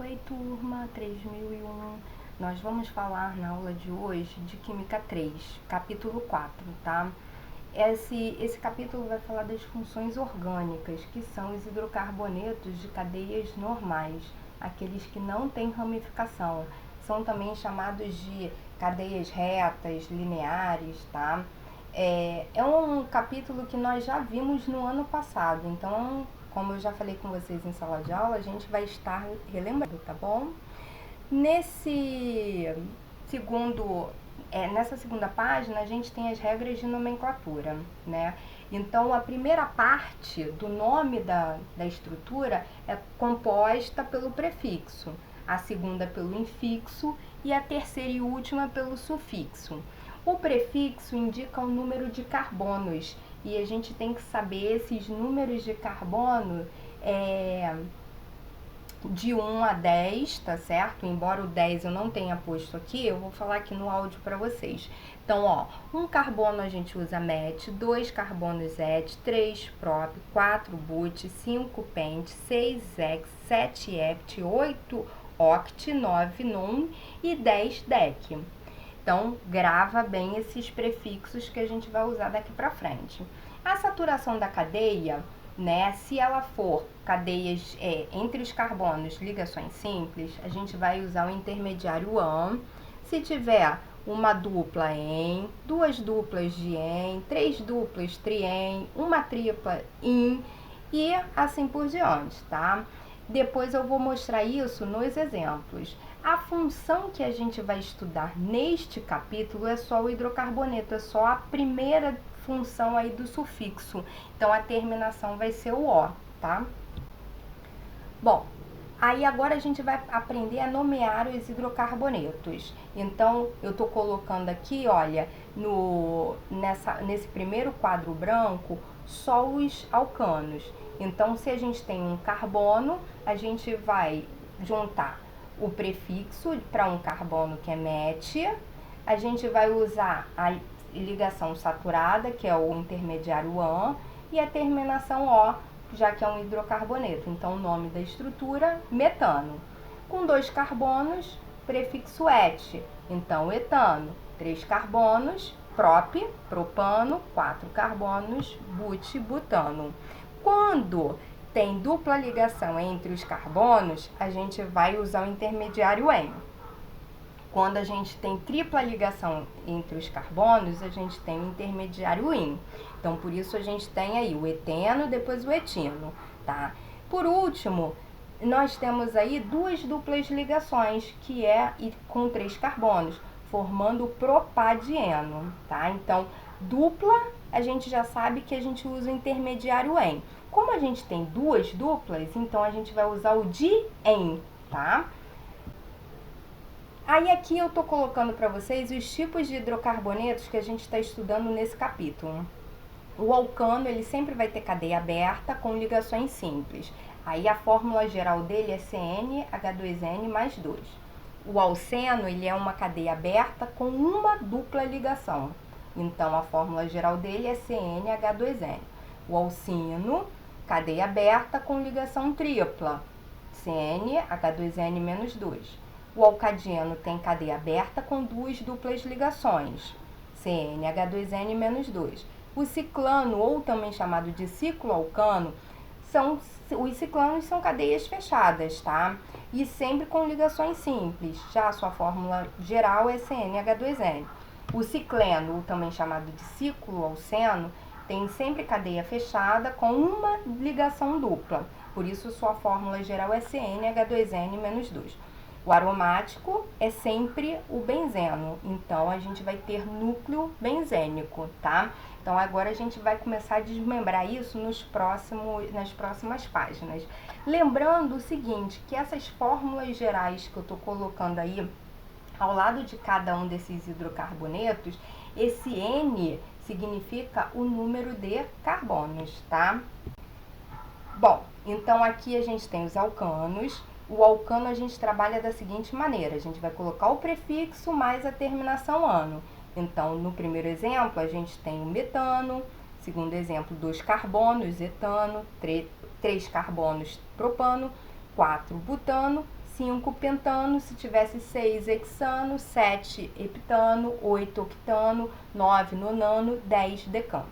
Oi turma 3001, nós vamos falar na aula de hoje de Química 3, capítulo 4, tá? Esse capítulo vai falar das funções orgânicas, que são os hidrocarbonetos de cadeias normais, aqueles que não têm ramificação. São também chamados de cadeias retas, lineares, tá? É um capítulo que nós já vimos no ano passado, então, como eu já falei com vocês em sala de aula, a gente vai estar relembrando, tá bom? Nessa segunda página, a gente tem as regras de nomenclatura, né? Então, a primeira parte do nome da estrutura é composta pelo prefixo, a segunda pelo infixo e a terceira e última pelo sufixo. O prefixo indica o número de carbonos e a gente tem que saber esses números de carbono de 1 a 10, tá certo? Embora o 10 eu não tenha posto aqui, eu vou falar aqui no áudio para vocês. Então, ó, 1 carbono a gente usa MET, 2 carbonos ET, 3 prop, 4 but, 5 pent, 6 hex, 7 hept, 8 oct, 9 non e 10 dec. Então, grava bem esses prefixos que a gente vai usar daqui para frente. A saturação da cadeia, né, se ela for cadeias entre os carbonos, ligações simples, a gente vai usar o intermediário AN. Se tiver uma dupla EN, duas duplas de EN, três duplas tri-EN, uma tripla IN e assim por diante, tá? Depois eu vou mostrar isso nos exemplos. A função que a gente vai estudar neste capítulo é só o hidrocarboneto, é só a primeira função aí do sufixo. Então, a terminação vai ser o O, tá? Bom, aí agora a gente vai aprender a nomear os hidrocarbonetos. Então, eu tô colocando aqui, olha, nesse primeiro quadro branco, só os alcanos. Então, se a gente tem um carbono, a gente vai juntar o prefixo para um carbono que é MET, a gente vai usar a ligação saturada, que é o intermediário AN, e a terminação O, já que é um hidrocarboneto. Então, o nome da estrutura, metano. Com 2 carbonos, prefixo ET. Então, etano. 3 carbonos, prop, propano. 4 carbonos, but, butano. Quando tem dupla ligação entre os carbonos, a gente vai usar o intermediário EN. Quando a gente tem tripla ligação entre os carbonos, a gente tem o intermediário IN. Então, por isso a gente tem aí o eteno, depois o etino, tá? Por último, nós temos aí duas duplas ligações, que é com 3 carbonos, formando o propadieno, tá? Então, dupla, a gente já sabe que a gente usa o intermediário EN. Como a gente tem duas duplas, então a gente vai usar o di-en, tá? Aí aqui eu tô colocando para vocês os tipos de hidrocarbonetos que a gente está estudando nesse capítulo. O alcano, ele sempre vai ter cadeia aberta com ligações simples. Aí a fórmula geral dele é CnH2n mais 2. O alceno, ele é uma cadeia aberta com uma dupla ligação. Então, a fórmula geral dele é CnH2n. O alcino, cadeia aberta com ligação tripla. CnH2n menos 2. O alcadieno tem cadeia aberta com duas duplas ligações, CnH2n menos 2. O ciclano, ou também chamado de cicloalcano, os ciclanos são cadeias fechadas, tá? E sempre com ligações simples, já a sua fórmula geral é CnH2n. O cicleno, ou também chamado de cicloalceno, tem sempre cadeia fechada com uma ligação dupla, por isso sua fórmula geral é CnH2n menos 2. O aromático é sempre o benzeno, então a gente vai ter núcleo benzênico, tá? Então agora a gente vai começar a desmembrar isso nas próximas páginas. Lembrando o seguinte, que essas fórmulas gerais que eu tô colocando aí, ao lado de cada um desses hidrocarbonetos, esse N significa o número de carbonos, tá? Bom, então aqui a gente tem os alcanos. O alcano a gente trabalha da seguinte maneira, a gente vai colocar o prefixo mais a terminação ano. Então, no primeiro exemplo, a gente tem o metano, segundo exemplo, 2 carbonos, etano, 3 carbonos, propano, 4 butano, 5 pentano, se tivesse 6 hexano, 7 heptano, 8 octano, 9 nonano, 10 decano.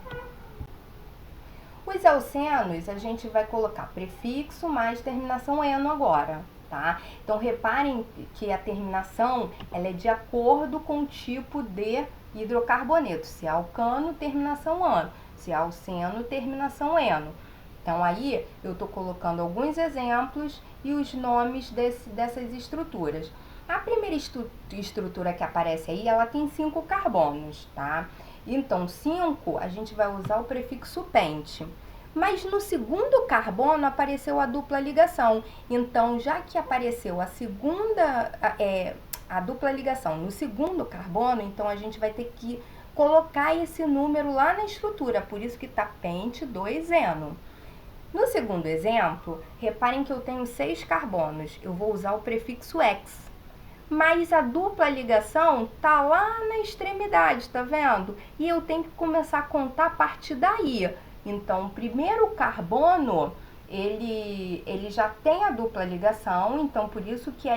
Os alcenos, a gente vai colocar prefixo mais terminação eno agora, tá? Então, reparem que a terminação, ela é de acordo com o tipo de hidrocarboneto. Se é alcano, terminação ano. Se é alceno, terminação eno. Então, aí, eu estou colocando alguns exemplos e os nomes dessas estruturas. A primeira estrutura que aparece aí, ela tem 5 carbonos, tá? Então, 5, a gente vai usar o prefixo pente. Mas no segundo carbono apareceu a dupla ligação. Então, já que apareceu a dupla ligação no segundo carbono, então a gente vai ter que colocar esse número lá na estrutura. Por isso que está pente 2-eno. No segundo exemplo, reparem que eu tenho 6 carbonos. Eu vou usar o prefixo ex. Mas a dupla ligação tá lá na extremidade, tá vendo? E eu tenho que começar a contar a partir daí. Então, o primeiro carbono, ele já tem a dupla ligação, então por isso que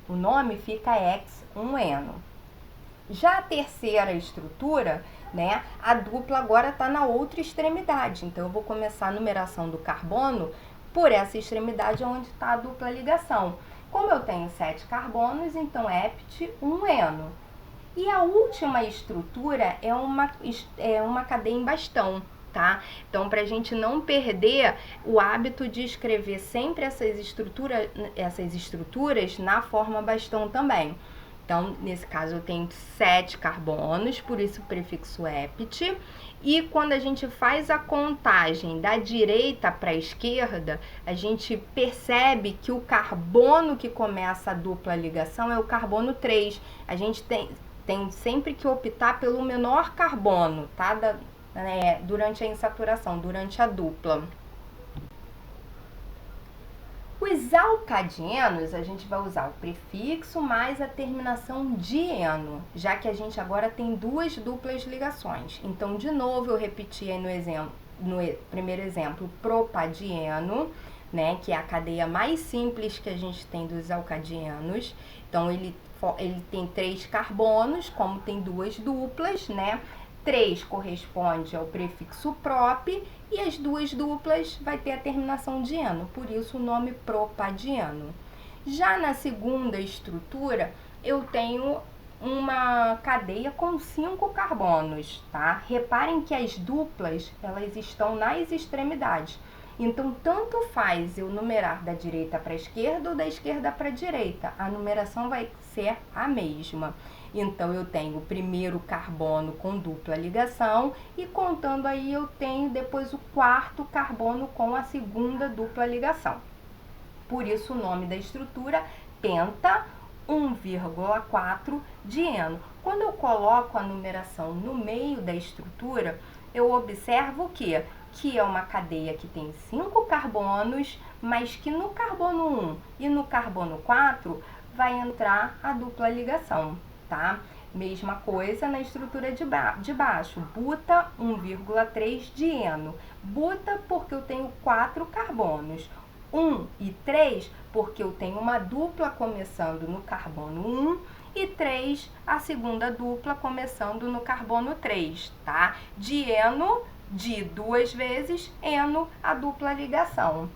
o nome fica ex-1-eno. Já a terceira estrutura, né, a dupla agora está na outra extremidade. Então, eu vou começar a numeração do carbono por essa extremidade onde está a dupla ligação. Como eu tenho 7 carbonos, então hept-1-eno. E a última estrutura é uma cadeia em bastão, tá? Então, para a gente não perder o hábito de escrever sempre essas estruturas na forma bastão também. Então, nesse caso, eu tenho 7 carbonos, por isso o prefixo hept. E quando a gente faz a contagem da direita para a esquerda, a gente percebe que o carbono que começa a dupla ligação é o carbono 3. A gente tem sempre que optar pelo menor carbono, tá? Durante a insaturação, durante a dupla. Os alcadienos, a gente vai usar o prefixo mais a terminação dieno, já que a gente agora tem 2 duplas ligações. Então, de novo, eu repeti aí no primeiro exemplo, propadieno, né, que é a cadeia mais simples que a gente tem dos alcadienos. Então, ele tem 3 carbonos, como tem 2 duplas, né? 3 corresponde ao prefixo prop e as 2 duplas vai ter a terminação de eno, por isso o nome propadieno. Já na segunda estrutura, eu tenho uma cadeia com 5 carbonos, tá? Reparem que as duplas, elas estão nas extremidades. Então, tanto faz eu numerar da direita para a esquerda ou da esquerda para a direita, a numeração vai ser a mesma. Então, eu tenho o primeiro carbono com dupla ligação e contando aí eu tenho depois o quarto carbono com a segunda dupla ligação. Por isso, o nome da estrutura, penta 1,4 dieno. Quando eu coloco a numeração no meio da estrutura, eu observo o quê? Que é uma cadeia que tem 5 carbonos, mas que no carbono 1 e no carbono 4 vai entrar a dupla ligação, tá? Mesma coisa na estrutura de baixo, buta 1,3 dieno. Buta porque eu tenho 4 carbonos. 1 e 3 porque eu tenho uma dupla começando no carbono 1 e 3 a segunda dupla começando no carbono 3, tá? Dieno, di 2 vezes, eno, a dupla ligação.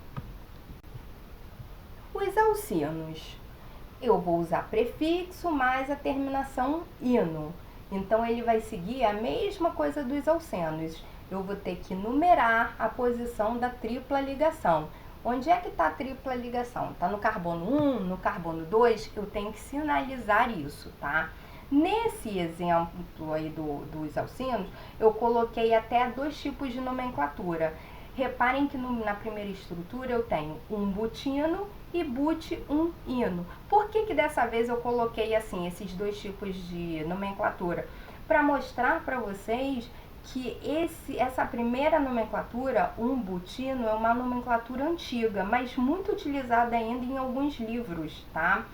Os alcenos, eu vou usar prefixo mais a terminação ino. Então, ele vai seguir a mesma coisa dos alcenos. Eu vou ter que numerar a posição da tripla ligação. Onde é que está a tripla ligação? Está no carbono 1, no carbono 2? Eu tenho que sinalizar isso, tá? Nesse exemplo aí dos alcenos, eu coloquei até 2 tipos de nomenclatura. Reparem que na primeira estrutura eu tenho um butino e but-1-ino. Por que dessa vez eu coloquei assim esses 2 tipos de nomenclatura? Para mostrar para vocês que essa primeira nomenclatura, um butino, é uma nomenclatura antiga, mas muito utilizada ainda em alguns livros, tá?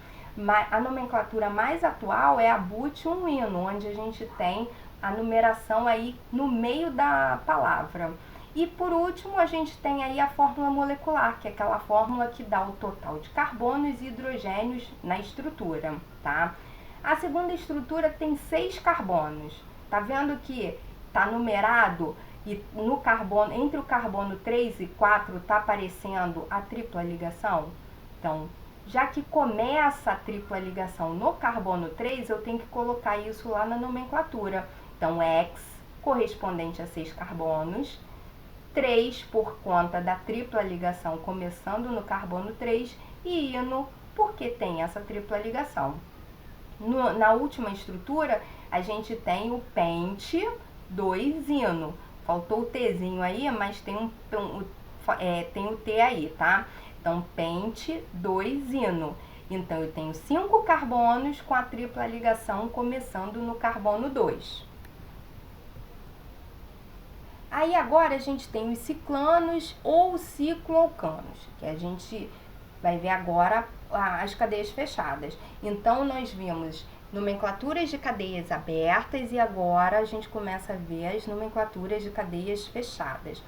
A nomenclatura mais atual é a but-1-ino, onde a gente tem a numeração aí no meio da palavra. E por último, a gente tem aí a fórmula molecular, que é aquela fórmula que dá o total de carbonos e hidrogênios na estrutura, tá? A segunda estrutura tem 6 carbonos. Tá vendo que tá numerado e no carbono, entre o carbono 3 e 4 tá aparecendo a tripla ligação? Então, já que começa a tripla ligação no carbono 3, eu tenho que colocar isso lá na nomenclatura. Então, X correspondente a 6 carbonos, 3 por conta da tripla ligação começando no carbono 3 e ino porque tem essa tripla ligação. Na última estrutura, a gente tem o pente 2-ino. Faltou o Tzinho aí, mas tem tem o T aí, tá? Então, pente 2-ino. Então, eu tenho 5 carbonos com a tripla ligação começando no carbono 2. Aí agora a gente tem os ciclanos ou cicloalcanos, que a gente vai ver agora as cadeias fechadas. Então, nós vimos nomenclaturas de cadeias abertas e agora a gente começa a ver as nomenclaturas de cadeias fechadas.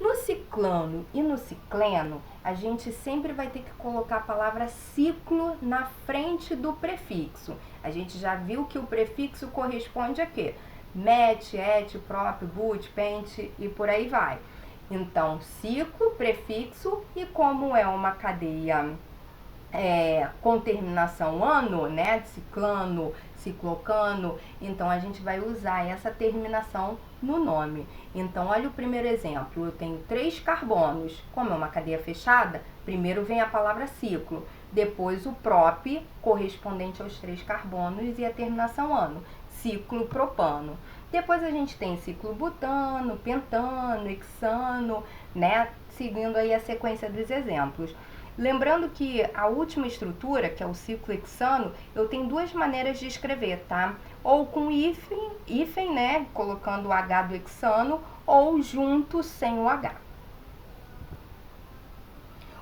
No ciclano e no cicleno, a gente sempre vai ter que colocar a palavra ciclo na frente do prefixo. A gente já viu que o prefixo corresponde a quê? Met, et, prop, but, pente e por aí vai. Então, ciclo, prefixo, e como é uma cadeia com terminação ano, né, ciclano, ciclocano, então a gente vai usar essa terminação no nome. Então, olha o primeiro exemplo, eu tenho 3 carbonos, como é uma cadeia fechada, primeiro vem a palavra ciclo, depois o prop, correspondente aos 3 carbonos, e a terminação ano, ciclo propano. Depois a gente tem ciclo butano, pentano, hexano, né, seguindo aí a sequência dos exemplos. Lembrando que a última estrutura, que é o ciclo hexano, eu tenho 2 maneiras de escrever, tá? Ou com hífen, né, colocando o H do hexano, ou junto sem o H.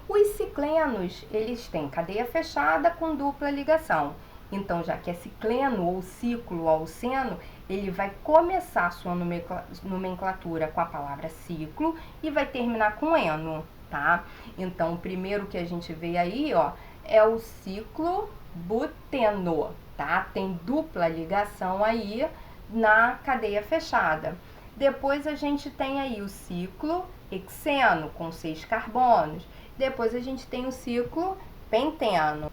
Os ciclenos, eles têm cadeia fechada com dupla ligação. Então, já que é cicleno ou ciclo alceno, ele vai começar a sua nomenclatura com a palavra ciclo e vai terminar com eno, tá? Então, o primeiro que a gente vê aí, ó, é o ciclo buteno, tá? Tem dupla ligação aí na cadeia fechada. Depois a gente tem aí o ciclo hexeno com 6 carbonos. Depois a gente tem o ciclo penteno.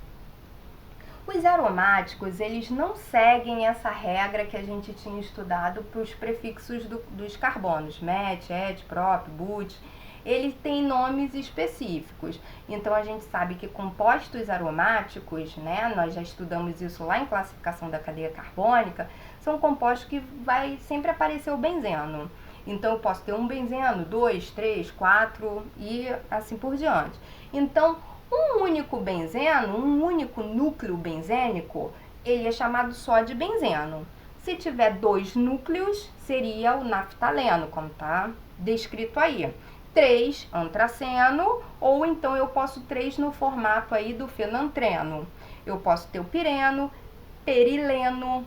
Os aromáticos, eles não seguem essa regra que a gente tinha estudado para os prefixos dos carbonos, met, et, prop, but. Eles têm nomes específicos. Então, a gente sabe que compostos aromáticos, né, nós já estudamos isso lá em classificação da cadeia carbônica, são compostos que vai sempre aparecer o benzeno. Então, eu posso ter um benzeno, 2, 3, 4 e assim por diante. Então, um único benzeno, um único núcleo benzênico, ele é chamado só de benzeno. Se tiver 2 núcleos, seria o naftaleno, como está descrito aí. 3, antraceno, ou então eu posso 3 no formato aí do fenantreno. Eu posso ter o pireno, perileno,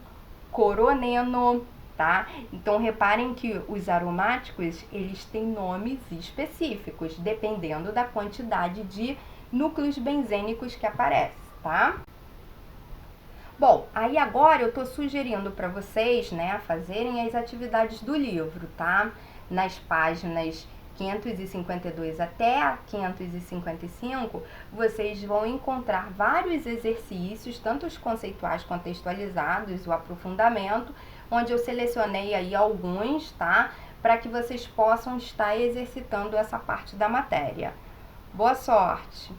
coroneno, tá? Então, reparem que os aromáticos, eles têm nomes específicos, dependendo da quantidade de núcleos benzênicos que aparece, tá? Bom, aí agora eu tô sugerindo para vocês, né, fazerem as atividades do livro, tá? Nas páginas 552 até 555, vocês vão encontrar vários exercícios, tanto os conceituais contextualizados, o aprofundamento, onde eu selecionei aí alguns, tá? Para que vocês possam estar exercitando essa parte da matéria. Boa sorte!